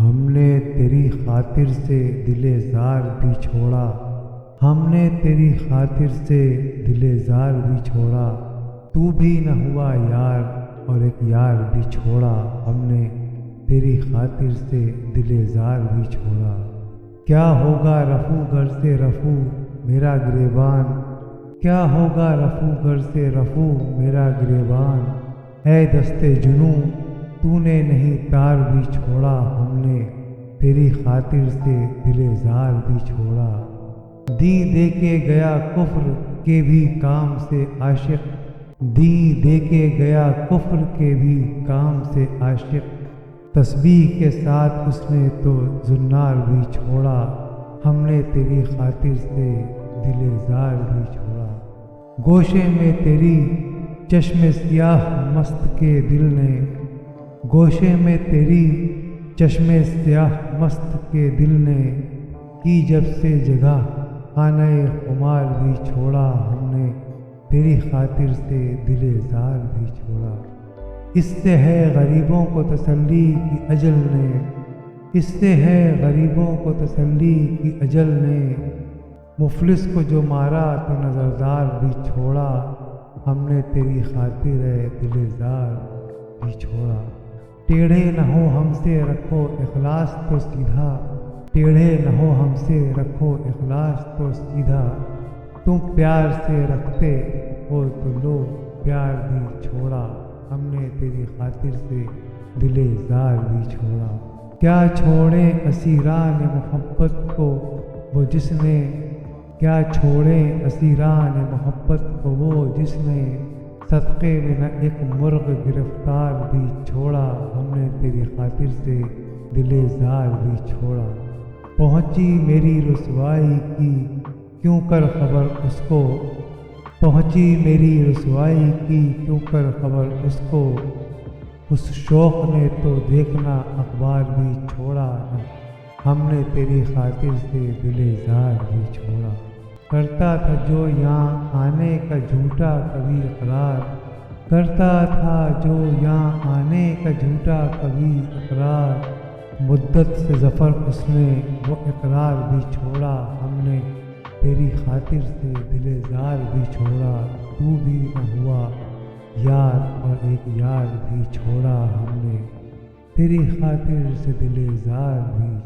ہم نے تیری خاطر سے دل زار بھی چھوڑا، ہم نے تیری خاطر سے دل زار بھی چھوڑا، تو بھی نہ ہوا یار اور ایک یار بھی چھوڑا، ہم نے تیری خاطر سے دل زار بھی چھوڑا۔ کیا ہوگا رفو گھر سے رفو میرا گریبان، کیا ہوگا رفو گھر سے رفو میرا گریبان، اے دست جنوں تو نے نہیں تار بھی چھوڑا، ہم نے تیری خاطر سے دل زار بھی چھوڑا۔ دین دے کے گیا کفر کے بھی کام سے عاشق، دین دے کے گیا کفر کے بھی کام سے عاشق، تسبیح کے ساتھ اس نے تو زنار بھی چھوڑا، ہم نے تیری خاطر سے دل زار بھی چھوڑا۔ گوشے میں تیری چشم سیاہ مست کے دل نے، گوشے میں تیری چشم سیاہ مست کے دل نے، کی جب سے جگہ خانہ خمار بھی چھوڑا، ہم نے تیری خاطر سے دل زار بھی چھوڑا۔ اس سے ہے غریبوں کو تسلی کی اجل نے، اس سے ہے غریبوں کو تسلی کی اجل نے، مفلس کو جو مارا تو نظردار بھی چھوڑا، ہم نے تیری خاطر دل زار بھی چھوڑا۔ ٹیڑھے نہ ہو ہم سے رکھو اخلاص تو سیدھا، ٹیڑھے نہ ہو ہم سے رکھو اخلاص تو سیدھا، تم پیار سے رکھتے ہو تو لو پیار بھی چھوڑا، ہم نے تیری خاطر سے دل زار بھی چھوڑا۔ کیا چھوڑیں اسیران محبت کو وہ جس نے، کیا چھوڑیں اسیران محبت کو وہ جس نے، صدقے میں نہ ایک مرغ گرفتار بھی چھوڑا، ہم نے تیری خاطر سے دل زار بھی چھوڑا۔ پہنچی میری رسوائی کی کیوں کر خبر اس کو، پہنچی میری رسوائی کی کیوں کر خبر اس کو، اس شوق نے تو دیکھنا اخبار بھی چھوڑا، ہم نے تیری خاطر سے دل زار بھی چھوڑا۔ کرتا تھا جو یہاں آنے کا جھوٹا کبھی اقرار، کرتا تھا جو یہاں آنے کا جھوٹا کبھی اقرار، مدت سے ظفر اس نے وہ اقرار بھی چھوڑا، ہم نے تیری خاطر سے دل زار بھی چھوڑا، تو بھی نہ ہوا یار اور ایک یار بھی چھوڑا، ہم نے تیری خاطر سے دل زار بھی